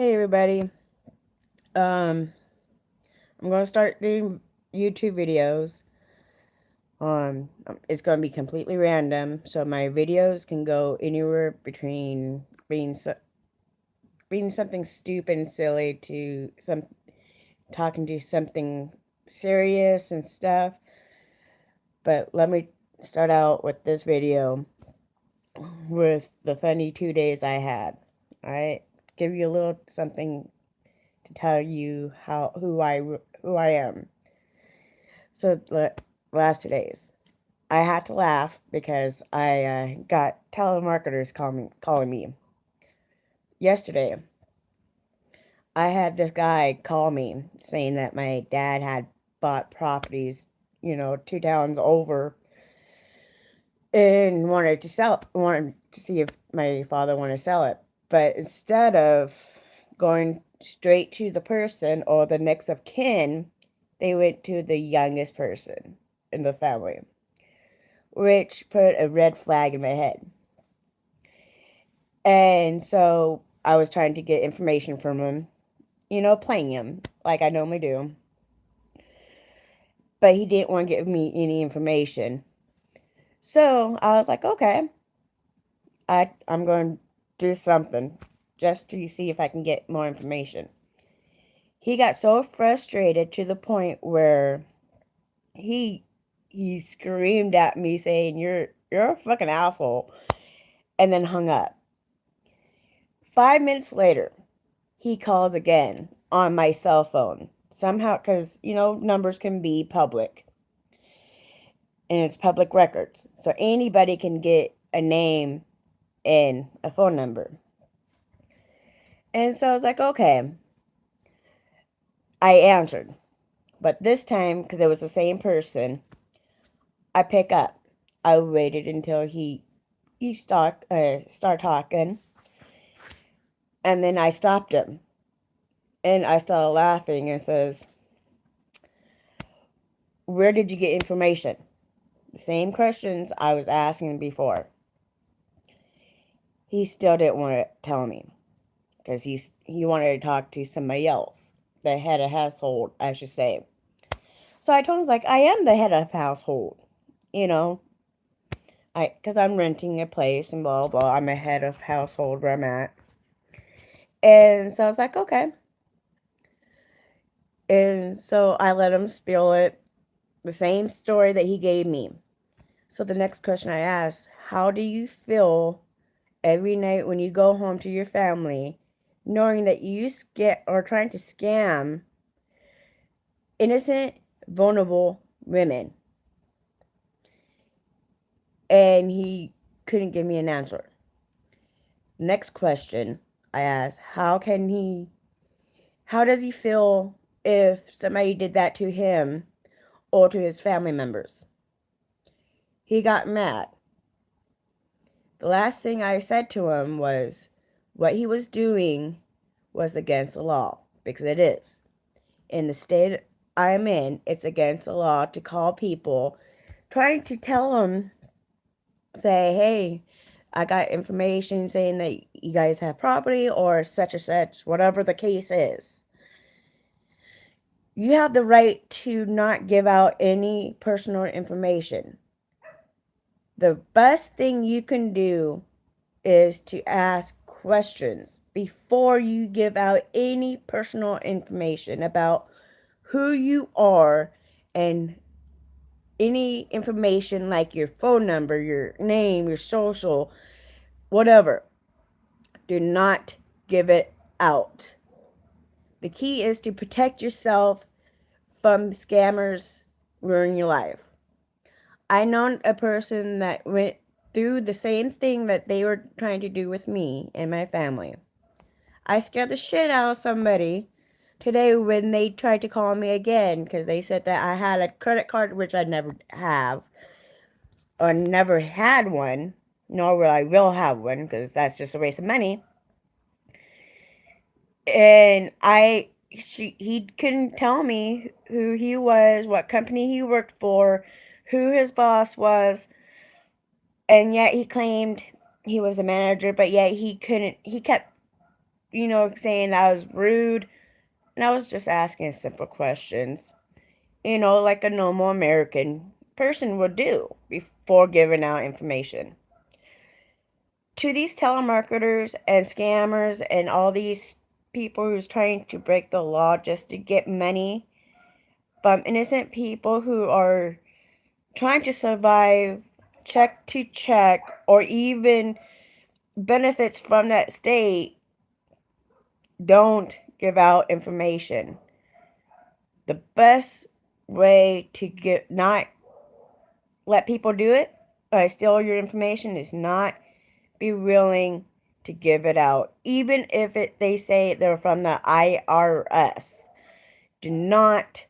Hey everybody. Um I'm going to start doing YouTube videos. It's going to be completely random, so my videos can go anywhere between being something stupid and silly to some talking to something serious and stuff. But let me start out with this video with the funny 2 days I had. All right? Give you a little something to tell you how who I am. So the last 2 days, I had to laugh because I got telemarketers calling me yesterday. I had this guy call me saying that my dad had bought properties, 2 towns over, and wanted to see if my father wanted to sell it. But instead of going straight to the person or the next of kin, they went to the youngest person in the family, which put a red flag in my head. And so I was trying to get information from him, playing him like I normally do. But he didn't want to give me any information. So I was like, okay, I'm going to do something just to see if I can get more information. He got so frustrated to the point where he he screamed at me saying, You're a fucking asshole, and then hung up. 5 minutes later, he calls again on my cell phone. Somehow, because, numbers can be public and it's public records. So anybody can get a name and a phone number. And so I was like, okay. I answered. But this time, because it was the same person, I pick up. I waited until he start talking, and then I stopped him. And I started laughing and says, Where did you get information? The same questions I was asking before. He still didn't want to tell me because he wanted to talk to somebody else, the head of household, I should say. So I told him, like, I am the head of household, you know, because I'm renting a place and blah, blah. I'm a head of household where I'm at. And so I was like, okay. And so I let him spill it, the same story that he gave me. So the next question I asked, how do you feel every night when you go home to your family, knowing that you are trying to scam innocent, vulnerable women? And he couldn't give me an answer. Next question I asked, how does he feel if somebody did that to him or to his family members? He got mad. The last thing I said to him was what he was doing was against the law, because it is. In the state I'm in, it's against the law to call people trying to tell them, say, hey, I got information saying that you guys have property or such or such, whatever the case is. You have the right to not give out any personal information. The best thing you can do is to ask questions before you give out any personal information about who you are and any information like your phone number, your name, your social, whatever. Do not give it out. The key is to protect yourself from scammers ruining your life. I know a person that went through the same thing that they were trying to do with me and my family. I scared the shit out of somebody today when they tried to call me again because they said that I had a credit card, which I never have or never had one, nor will I will have one because that's just a waste of money. And he couldn't tell me who he was, what company he worked for, who his boss was, and yet he claimed he was a manager, but yet he couldn't. He kept saying that I was rude. And I was just asking simple questions, like a normal American person would do before giving out information. To these telemarketers and scammers and all these people who's trying to break the law just to get money from innocent people who are trying to survive check to check or even benefits from that state, don't give out information. The best way to not let people do it or steal your information is not be willing to give it out, even if they say they're from the IRS. Do not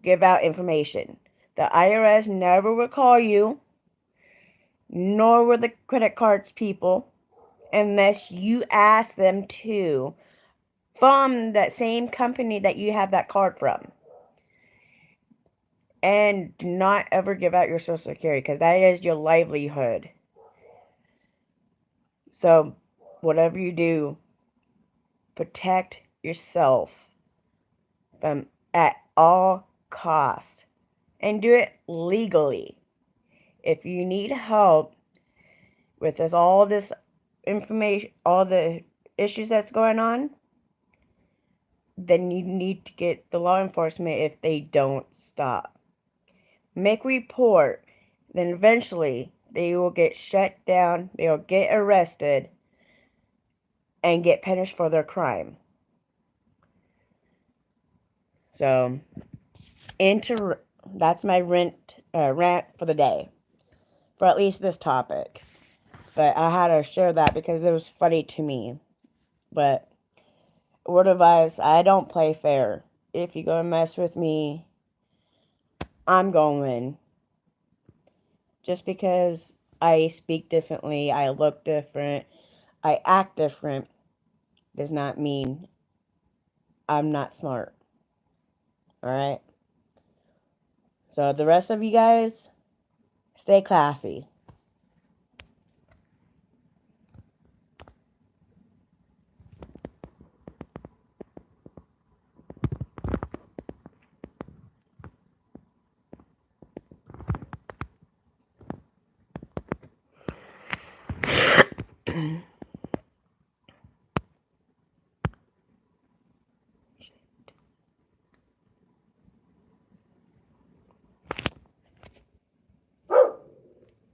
give out information. The IRS never will call you, nor will the credit cards people, unless you ask them to, from that same company that you have that card from. And do not ever give out your social security, because that is your livelihood. So whatever you do, protect yourself from at all costs, and do it legally. If you need help with all this information, all the issues that's going on, then you need to get the law enforcement if they don't stop. Make report, then eventually they will get shut down, they will get arrested, and get punished for their crime. So, that's my rant for the day, for at least this topic. But I had to share that because it was funny to me. But word of advice, I don't play fair. If you go and mess with me, I'm going to win. Just because I speak differently, I look different, I act different, does not mean I'm not smart. Alright? So the rest of you guys, stay classy.